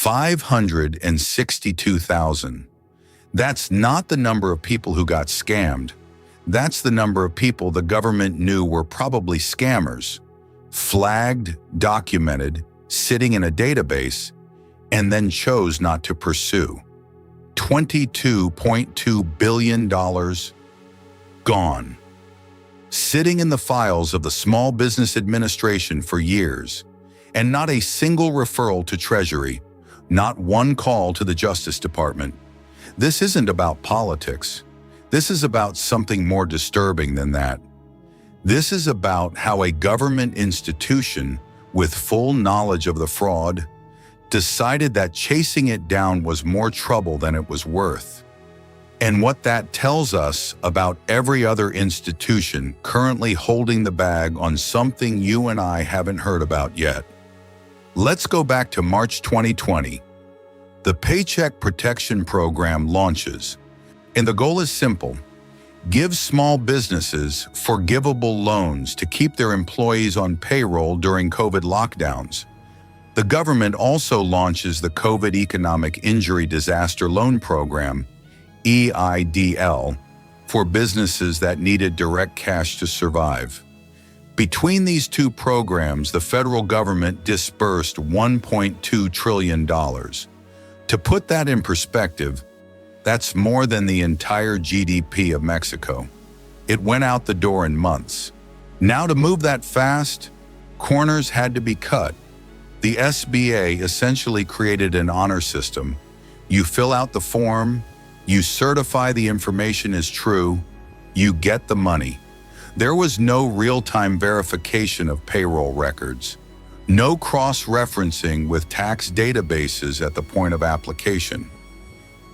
562,000. That's not the number of people who got scammed. That's the number of people the government knew were probably scammers, flagged, documented, sitting in a database, and then chose not to pursue. $22.2 billion gone. Sitting in the files of the Small Business Administration for years, and not a single referral to Treasury, not one call to the Justice Department. This isn't about politics. This is about something more disturbing than that. This is about how a government institution with full knowledge of the fraud decided that chasing it down was more trouble than it was worth. And what that tells us about every other institution currently holding the bag on something you and I haven't heard about yet. Let's go back to March 2020. The Paycheck Protection Program launches, and the goal is simple: give small businesses forgivable loans to keep their employees on payroll during COVID lockdowns. The government also launches the COVID Economic Injury Disaster Loan Program, EIDL, for businesses that needed direct cash to survive. Between these two programs, the federal government disbursed $1.2 trillion. To put that in perspective, that's more than the entire GDP of Mexico. It went out the door in months. Now, to move that fast, corners had to be cut. The SBA essentially created an honor system. You fill out the form, you certify the information is true, you get the money. There was no real-time verification of payroll records, no cross-referencing with tax databases at the point of application.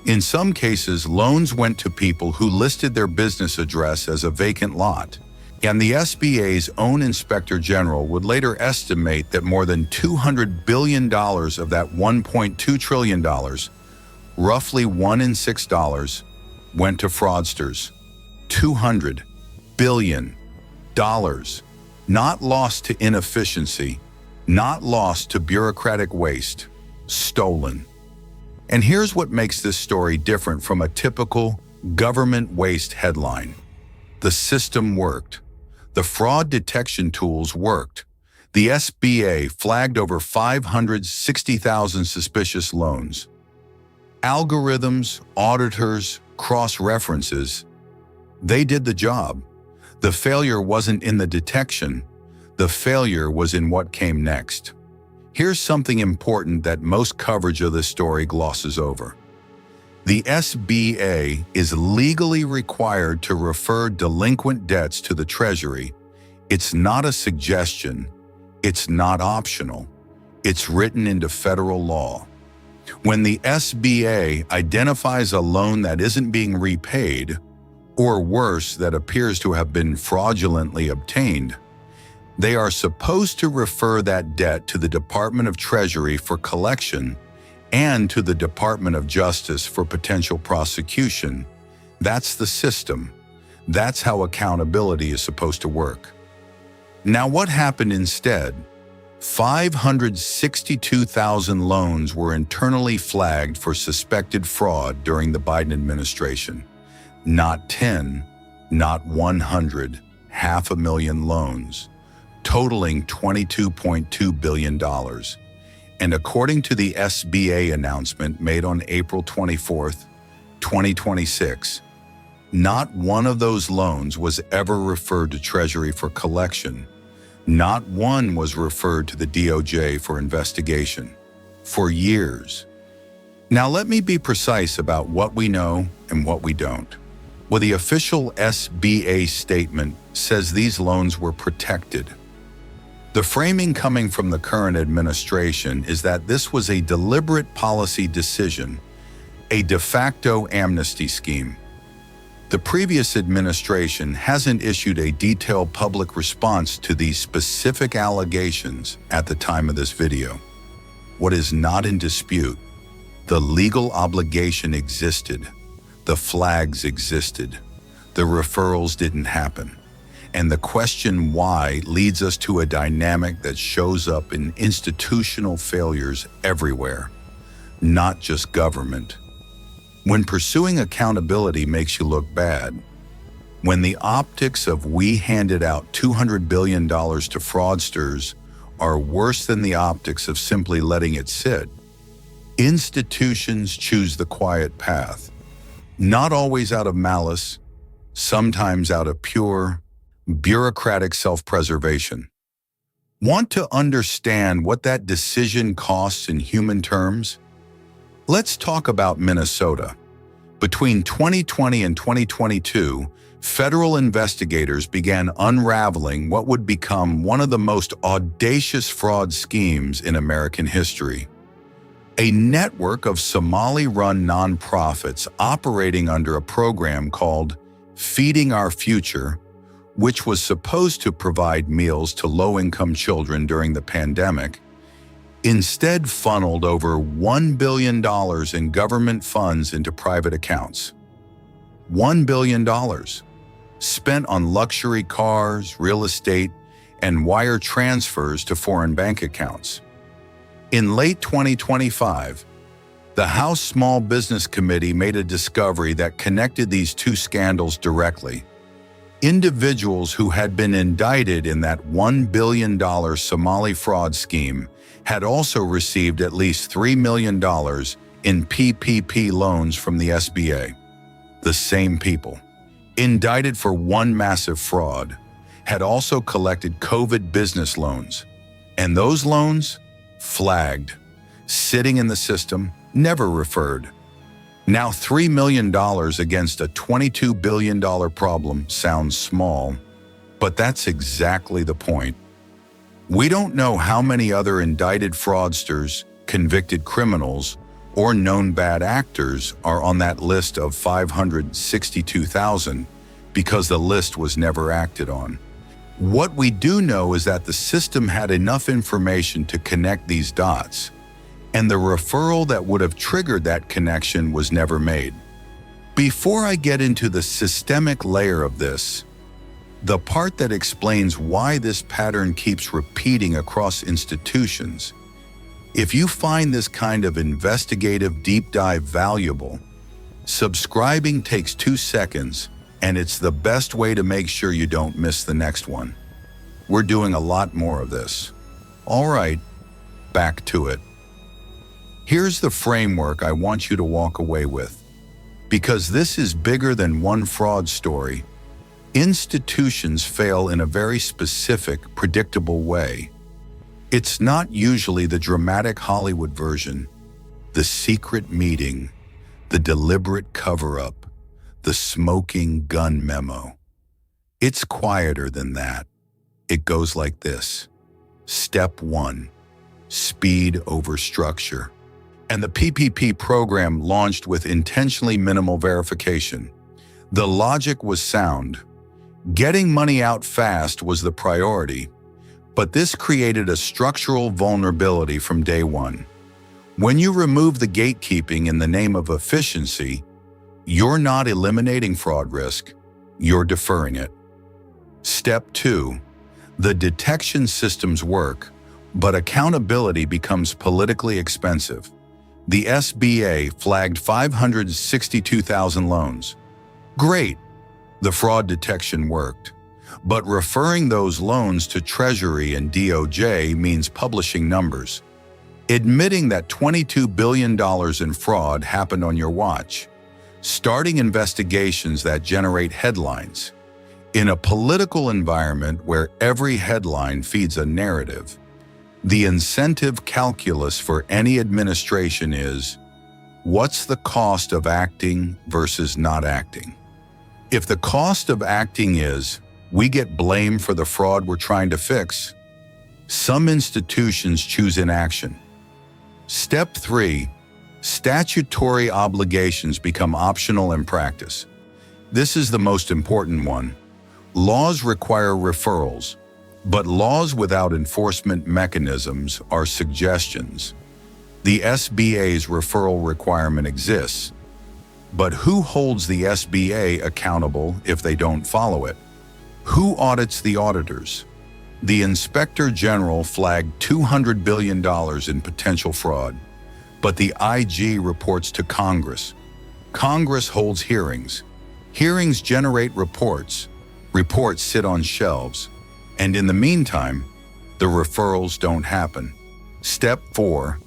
In some cases, loans went to people who listed their business address as a vacant lot, and the SBA's own Inspector General would later estimate that more than $200 billion of that $1.2 trillion, roughly $1 in $6, went to fraudsters. $200 billion, not lost to inefficiency, not lost to bureaucratic waste, stolen. And here's what makes this story different from a typical government waste headline. The system worked. The fraud detection tools worked. The SBA flagged over 560,000 suspicious loans. Algorithms, auditors, cross-references, they did the job. The failure wasn't in the detection. The failure was in what came next. Here's something important that most coverage of this story glosses over. The SBA is legally required to refer delinquent debts to the Treasury. It's not a suggestion. It's not optional. It's written into federal law. When the SBA identifies a loan that isn't being repaid, or worse, that appears to have been fraudulently obtained, they are supposed to refer that debt to the Department of Treasury for collection and to the Department of Justice for potential prosecution. That's the system. That's how accountability is supposed to work. Now, what happened instead? 562,000 loans were internally flagged for suspected fraud during the Biden administration. Not 10, not 100, 500,000 loans, totaling $22.2 billion. And according to the SBA announcement made on April 24, 2026, not one of those loans was ever referred to Treasury for collection. Not one was referred to the DOJ for investigation. For years. Now let me be precise about what we know and what we don't. Well, the official SBA statement says these loans were protected. The framing coming from the current administration is that this was a deliberate policy decision, a de facto amnesty scheme. The previous administration hasn't issued a detailed public response to these specific allegations at the time of this video. What is not in dispute, the legal obligation existed, the flags existed, the referrals didn't happen. And the question why leads us to a dynamic that shows up in institutional failures everywhere. not just government. When pursuing accountability makes you look bad, when the optics of "we handed out $200 billion to fraudsters" are worse than the optics of simply letting it sit, institutions choose the quiet path, not always out of malice, sometimes out of pure, bureaucratic self-preservation. Want to understand what that decision costs in human terms? Let's talk about Minnesota. Between 2020 and 2022, federal investigators began unraveling what would become one of the most audacious fraud schemes in American history. A network of Somali-run nonprofits operating under a program called Feeding Our Future, which was supposed to provide meals to low-income children during the pandemic, instead funneled over $1 billion in government funds into private accounts. $1 billion. Spent on luxury cars, real estate, and wire transfers to foreign bank accounts. In late 2025, the House Small Business Committee made a discovery that connected these two scandals directly. Individuals who had been indicted in that $1 billion Somali fraud scheme had also received at least $3 million in PPP loans from the SBA. The same people, indicted for one massive fraud, had also collected COVID business loans. And those loans, flagged, sitting in the system, never referred. Now $3 million against a $22 billion problem sounds small, but that's exactly the point. We don't know how many other indicted fraudsters, convicted criminals, or known bad actors are on that list of 562,000 because the list was never acted on. What we do know is that the system had enough information to connect these dots, and the referral that would have triggered that connection was never made. Before I get into the systemic layer of this, the part that explains why this pattern keeps repeating across institutions, if you find this kind of investigative deep dive valuable, subscribing takes 2 seconds, and it's the best way to make sure you don't miss the next one. We're doing a lot more of this. All right, back to it. Here's the framework I want you to walk away with. Because this is bigger than one fraud story, institutions fail in a very specific, predictable way. It's not usually the dramatic Hollywood version, the secret meeting, the deliberate cover-up, the smoking gun memo. It's quieter than that. It goes like this. Step 1, speed over structure. And the PPP program launched with intentionally minimal verification. The logic was sound. Getting money out fast was the priority, but this created a structural vulnerability from day one. When you remove the gatekeeping in the name of efficiency, you're not eliminating fraud risk, you're deferring it. Step 2, the detection systems work, but accountability becomes politically expensive. The SBA flagged 562,000 loans. Great, the fraud detection worked. But referring those loans to Treasury and DOJ means publishing numbers. Admitting that $22 billion in fraud happened on your watch. Starting investigations that generate headlines. In a political environment where every headline feeds a narrative, the incentive calculus for any administration is, what's the cost of acting versus not acting? If the cost of acting is, we get blamed for the fraud we're trying to fix, some institutions choose inaction. Step 3, statutory obligations become optional in practice. This is the most important one. Laws require referrals, but laws without enforcement mechanisms are suggestions. The SBA's referral requirement exists, but who holds the SBA accountable if they don't follow it? Who audits the auditors? The Inspector General flagged $200 billion in potential fraud. But the IG reports to Congress. Congress holds hearings. Hearings generate reports. Reports sit on shelves. And in the meantime, the referrals don't happen. Step 4.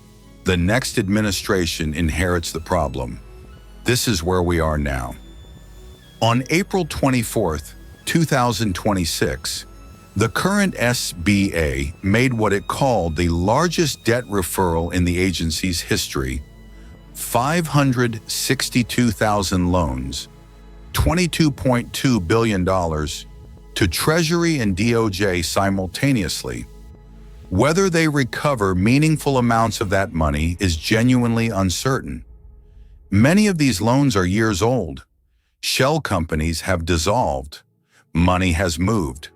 The next administration inherits the problem. This is where we are now. On April 24, 2026, the current SBA made what it called the largest debt referral in the agency's history: 562,000 loans, $22.2 billion, to Treasury and DOJ simultaneously. Whether they recover meaningful amounts of that money is genuinely uncertain. Many of these loans are years old. Shell companies have dissolved. Money has moved.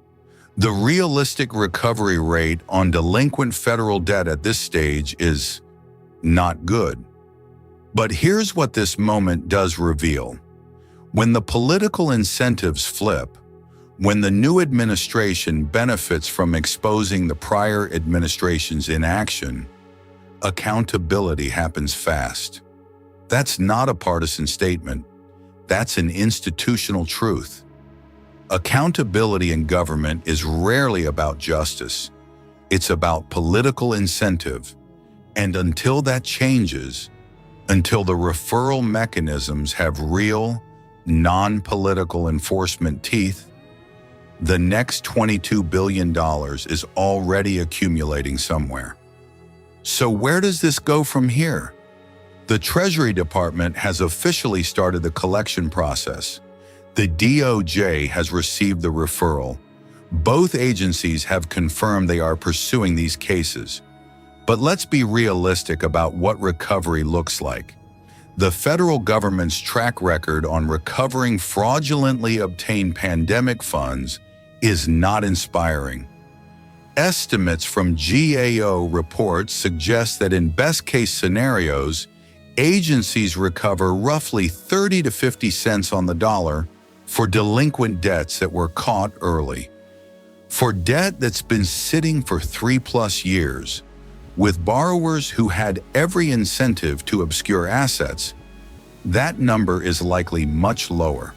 The realistic recovery rate on delinquent federal debt at this stage is not good. But here's what this moment does reveal. When the political incentives flip, when the new administration benefits from exposing the prior administration's inaction, accountability happens fast. That's not a partisan statement. That's an institutional truth. Accountability in government is rarely about justice. It's about political incentive. And until that changes, until the referral mechanisms have real, non-political enforcement teeth, the next $22 billion is already accumulating somewhere. So where does this go from here? The Treasury Department has officially started the collection process. The DOJ has received the referral. Both agencies have confirmed they are pursuing these cases. But let's be realistic about what recovery looks like. The federal government's track record on recovering fraudulently obtained pandemic funds is not inspiring. Estimates from GAO reports suggest that in best-case scenarios, agencies recover roughly 30 to 50 cents on the dollar for delinquent debts that were caught early. For debt that's been sitting for 3+ years, with borrowers who had every incentive to obscure assets, that number is likely much lower.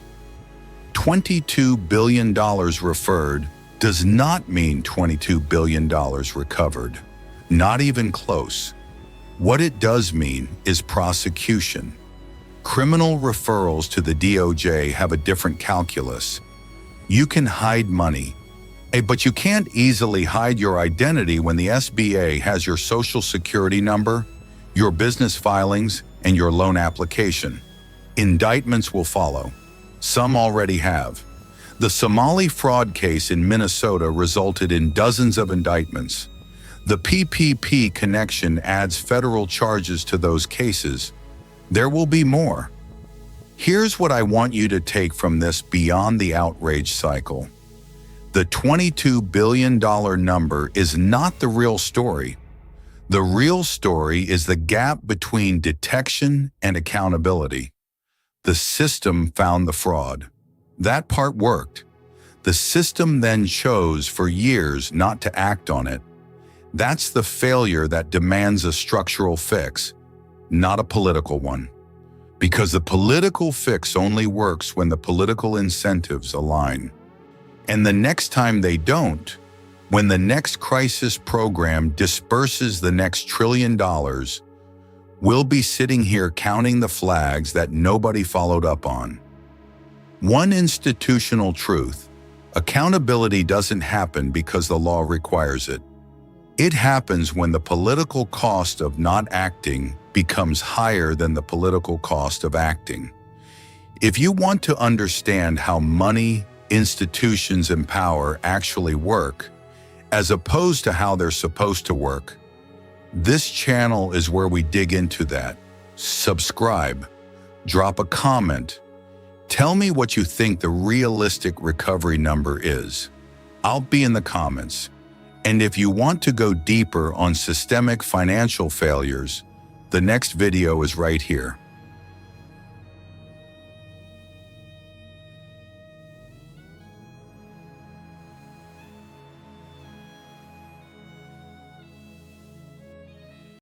$22 billion referred does not mean $22 billion recovered. Not even close. What it does mean is prosecution. Criminal referrals to the DOJ have a different calculus. You can hide money, but you can't easily hide your identity when the SBA has your social security number, your business filings, and your loan application. Indictments will follow. Some already have. The Somali fraud case in Minnesota resulted in dozens of indictments. The PPP connection adds federal charges to those cases. There will be more. Here's what I want you to take from this beyond the outrage cycle. The $22 billion number is not the real story. The real story is the gap between detection and accountability. The system found the fraud. That part worked. The system then chose for years not to act on it. That's the failure that demands a structural fix, not a political one. Because the political fix only works when the political incentives align. And the next time they don't, when the next crisis program disperses the next $1 trillion, we'll be sitting here counting the flags that nobody followed up on. One institutional truth: accountability doesn't happen because the law requires it. It happens when the political cost of not acting becomes higher than the political cost of acting. If you want to understand how money, institutions, and power actually work, as opposed to how they're supposed to work, this channel is where we dig into that. Subscribe, drop a comment, tell me what you think the realistic recovery number is. I'll be in the comments. And if you want to go deeper on systemic financial failures, the next video is right here.